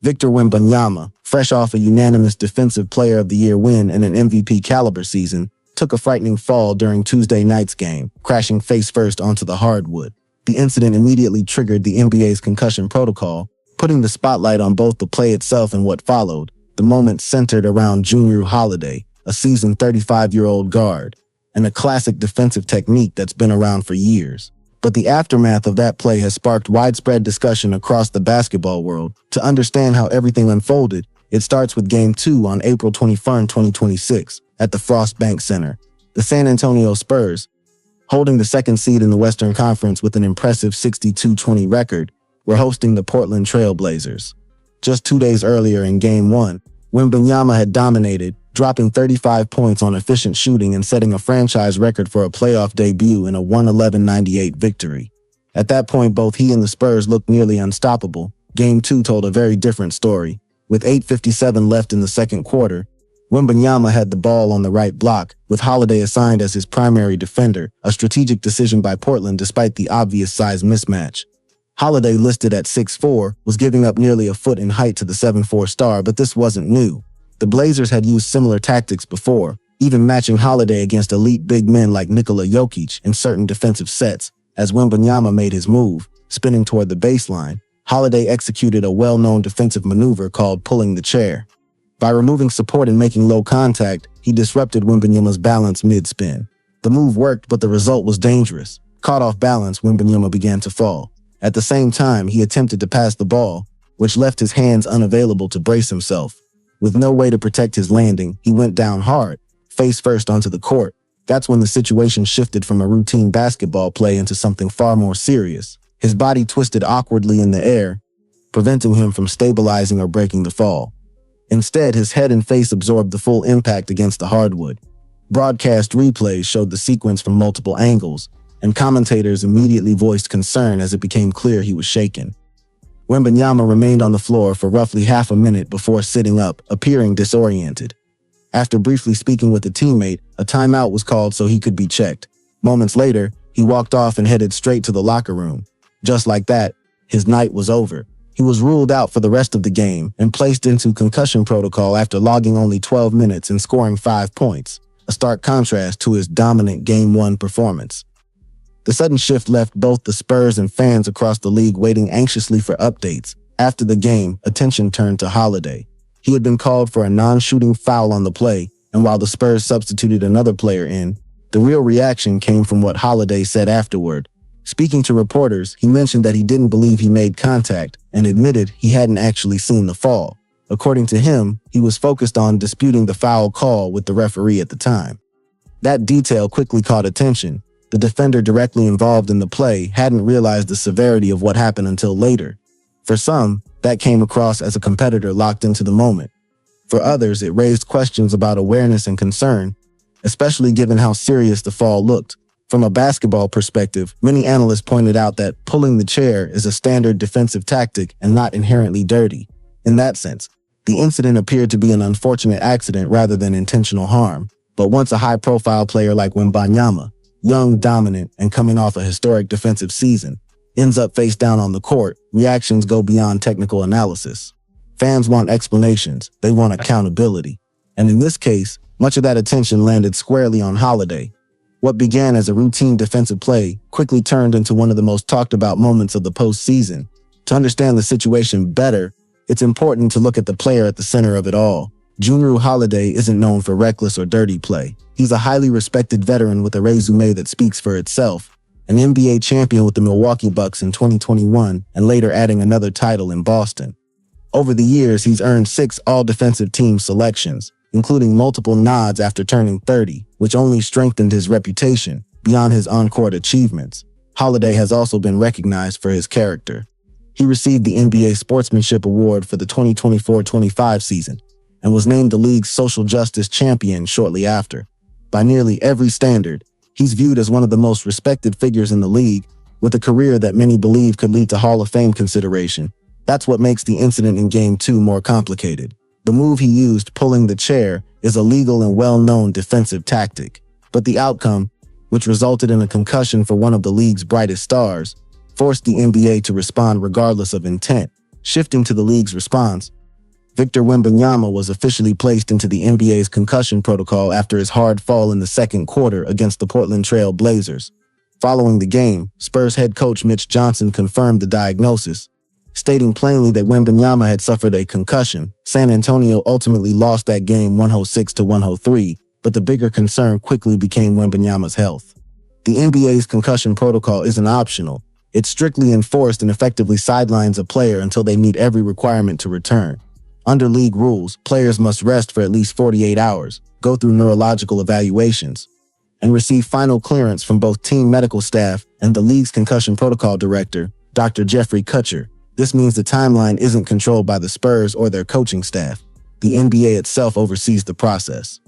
Victor Wembanyama, fresh off a unanimous Defensive Player of the Year win and an MVP caliber season, took a frightening fall during Tuesday night's game, crashing face first onto the hardwood. The incident immediately triggered the NBA's concussion protocol, putting the spotlight on both the play itself and what followed. The moment centered around Jrue Holiday, a seasoned 35-year-old guard, and a classic defensive technique that's been around for years. But the aftermath of that play has sparked widespread discussion across the basketball world. To understand how everything unfolded, it starts with Game 2 on April 21, 2026, at the Frost Bank Center. The San Antonio Spurs, holding the second seed in the Western Conference with an impressive 62-20 record, were hosting the Portland Trail Blazers. Just 2 days earlier in Game 1, Wembanyama had dominated, dropping 35 points on efficient shooting and setting a franchise record for a playoff debut in a 111-98 victory. At that point, both he and the Spurs looked nearly unstoppable. Game 2 told a very different story. With 8:57 left in the second quarter, Wembanyama had the ball on the right block, with Holiday assigned as his primary defender, a strategic decision by Portland despite the obvious size mismatch. Holiday, listed at 6'4", was giving up nearly a foot in height to the 7'4" star, but this wasn't new. The Blazers had used similar tactics before, even matching Holiday against elite big men like Nikola Jokic in certain defensive sets. As Wembanyama made his move, spinning toward the baseline, Holiday executed a well-known defensive maneuver called pulling the chair. By removing support and making low contact, he disrupted Wembanyama's balance mid-spin. The move worked, but the result was dangerous. Caught off balance, Wembanyama began to fall. At the same time, he attempted to pass the ball, which left his hands unavailable to brace himself. With no way to protect his landing, he went down hard, face first onto the court. That's when the situation shifted from a routine basketball play into something far more serious. His body twisted awkwardly in the air, preventing him from stabilizing or breaking the fall. Instead, his head and face absorbed the full impact against the hardwood. Broadcast replays showed the sequence from multiple angles, and commentators immediately voiced concern as it became clear he was shaken. Wembanyama remained on the floor for roughly half a minute before sitting up, appearing disoriented. After briefly speaking with a teammate, a timeout was called so he could be checked. Moments later, he walked off and headed straight to the locker room. Just like that, his night was over. He was ruled out for the rest of the game and placed into concussion protocol after logging only 12 minutes and scoring 5 points, a stark contrast to his dominant Game 1 performance. The sudden shift left both the Spurs and fans across the league waiting anxiously for updates. After the game, attention turned to Holiday. He had been called for a non-shooting foul on the play, and while the Spurs substituted another player in, the real reaction came from what Holiday said afterward. Speaking to reporters, he mentioned that he didn't believe he made contact and admitted he hadn't actually seen the fall. According to him, he was focused on disputing the foul call with the referee at the time. That detail quickly caught attention. The defender directly involved in the play hadn't realized the severity of what happened until later. For some, that came across as a competitor locked into the moment. For others, it raised questions about awareness and concern, especially given how serious the fall looked. From a basketball perspective, many analysts pointed out that pulling the chair is a standard defensive tactic and not inherently dirty. In that sense, the incident appeared to be an unfortunate accident rather than intentional harm. But once a high-profile player like Wembanyama, young, dominant, and coming off a historic defensive season, ends up face down on the court, reactions go beyond technical analysis. Fans want explanations, they want accountability. And in this case, much of that attention landed squarely on Holiday. What began as a routine defensive play quickly turned into one of the most talked about moments of the postseason. To understand the situation better, it's important to look at the player at the center of it all. Jrue Holiday isn't known for reckless or dirty play. He's a highly respected veteran with a resume that speaks for itself. An NBA champion with the Milwaukee Bucks in 2021 and later adding another title in Boston. Over the years, he's earned 6 all-defensive team selections, including multiple nods after turning 30, which only strengthened his reputation beyond his on-court achievements. Holiday has also been recognized for his character. He received the NBA Sportsmanship Award for the 2024-25 season and was named the league's social justice champion shortly after. By nearly every standard, he's viewed as one of the most respected figures in the league, with a career that many believe could lead to Hall of Fame consideration. That's what makes the incident in Game 2 more complicated. The move he used, pulling the chair, is a legal and well-known defensive tactic. But the outcome, which resulted in a concussion for one of the league's brightest stars, forced the NBA to respond regardless of intent. Shifting to the league's response, Victor Wembanyama was officially placed into the NBA's concussion protocol after his hard fall in the second quarter against the Portland Trail Blazers. Following the game, Spurs head coach Mitch Johnson confirmed the diagnosis, stating plainly that Wembanyama had suffered a concussion. San Antonio ultimately lost that game 106-103, but the bigger concern quickly became Wembanyama's health. The NBA's concussion protocol isn't optional. It's strictly enforced and effectively sidelines a player until they meet every requirement to return. Under league rules, players must rest for at least 48 hours, go through neurological evaluations, and receive final clearance from both team medical staff and the league's concussion protocol director, Dr. Jeffrey Kutcher. This means the timeline isn't controlled by the Spurs or their coaching staff. The NBA itself oversees the process.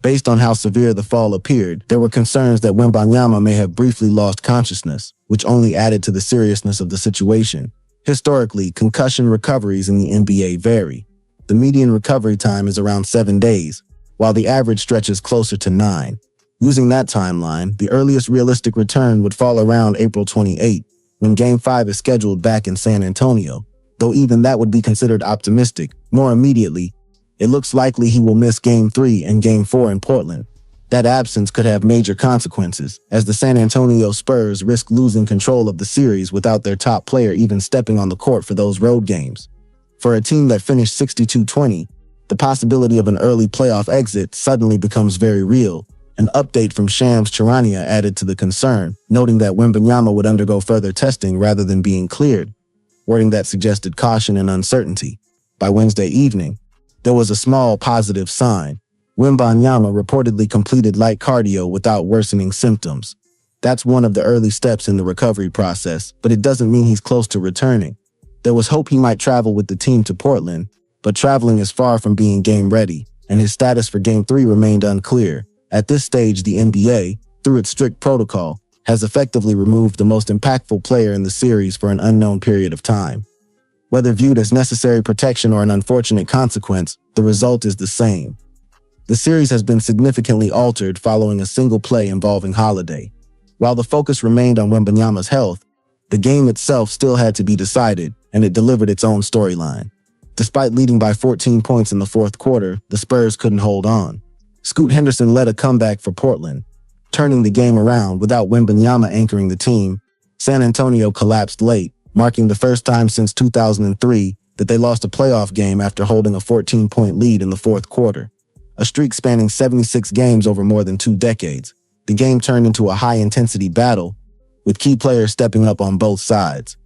Based on how severe the fall appeared, there were concerns that Wembanyama may have briefly lost consciousness, which only added to the seriousness of the situation. Historically, concussion recoveries in the NBA vary. The median recovery time is around 7 days, while the average stretches closer to 9. Using that timeline, the earliest realistic return would fall around April 28, when Game 5 is scheduled back in San Antonio. Though even that would be considered optimistic. More immediately, it looks likely he will miss Game 3 and Game 4 in Portland. That absence could have major consequences, as the San Antonio Spurs risk losing control of the series without their top player even stepping on the court for those road games. For a team that finished 62-20, the possibility of an early playoff exit suddenly becomes very real. An update from Shams Charania added to the concern, noting that Wembanyama would undergo further testing rather than being cleared, wording that suggested caution and uncertainty. By Wednesday evening, there was a small positive sign. Wembanyama reportedly completed light cardio without worsening symptoms. That's one of the early steps in the recovery process, but it doesn't mean he's close to returning. There was hope he might travel with the team to Portland, but traveling is far from being game-ready, and his status for Game 3 remained unclear. At this stage, the NBA, through its strict protocol, has effectively removed the most impactful player in the series for an unknown period of time. Whether viewed as necessary protection or an unfortunate consequence, the result is the same. The series has been significantly altered following a single play involving Holiday. While the focus remained on Wembanyama's health, the game itself still had to be decided, and it delivered its own storyline. Despite leading by 14 points in the fourth quarter, the Spurs couldn't hold on. Scoot Henderson led a comeback for Portland, turning the game around without Wembanyama anchoring the team. San Antonio collapsed late, marking the first time since 2003 that they lost a playoff game after holding a 14-point lead in the fourth quarter. A streak spanning 76 games over more than 2 decades. The game turned into a high-intensity battle, with key players stepping up on both sides.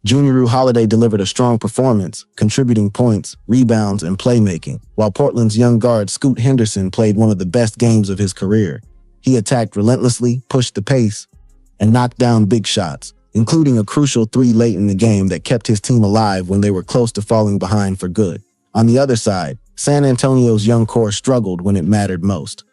Jrue Holiday delivered a strong performance, contributing points, rebounds, and playmaking, while Portland's young guard Scoot Henderson played one of the best games of his career. He attacked relentlessly, pushed the pace, and knocked down big shots, including a crucial 3 late in the game that kept his team alive when they were close to falling behind for good. On the other side, San Antonio's young core struggled when it mattered most.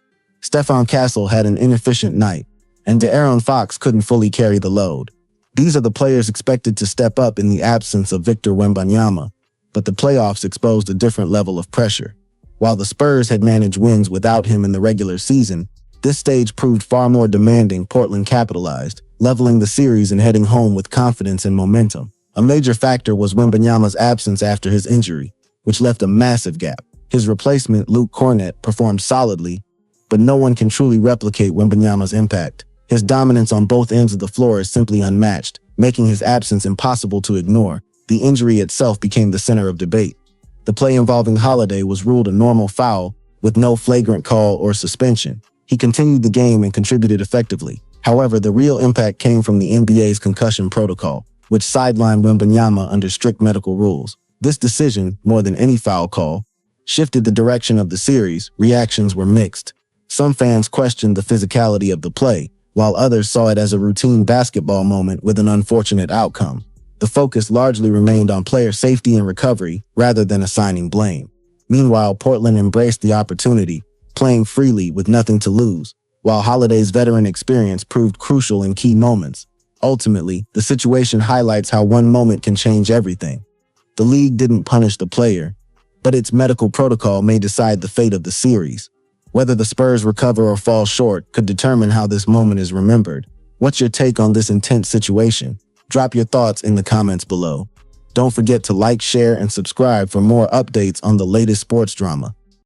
Stephon Castle had an inefficient night, and De'Aaron Fox couldn't fully carry the load. These are the players expected to step up in the absence of Victor Wembanyama, but the playoffs exposed a different level of pressure. While the Spurs had managed wins without him in the regular season, this stage proved far more demanding. Portland capitalized, leveling the series and heading home with confidence and momentum. A major factor was Wembanyama's absence after his injury, which left a massive gap. His replacement, Luke Kornet, performed solidly, but no one can truly replicate Wembanyama's impact. His dominance on both ends of the floor is simply unmatched, making his absence impossible to ignore. The injury itself became the center of debate. The play involving Holiday was ruled a normal foul, with no flagrant call or suspension. He continued the game and contributed effectively. However, the real impact came from the NBA's concussion protocol, which sidelined Wembanyama under strict medical rules. This decision, more than any foul call, shifted the direction of the series. Reactions were mixed. Some fans questioned the physicality of the play, while others saw it as a routine basketball moment with an unfortunate outcome. The focus largely remained on player safety and recovery rather than assigning blame. Meanwhile, Portland embraced the opportunity, playing freely with nothing to lose, while Holiday's veteran experience proved crucial in key moments. Ultimately, the situation highlights how one moment can change everything. The league didn't punish the player, but its medical protocol may decide the fate of the series. Whether the Spurs recover or fall short could determine how this moment is remembered. What's your take on this intense situation? Drop your thoughts in the comments below. Don't forget to like, share, and subscribe for more updates on the latest sports drama.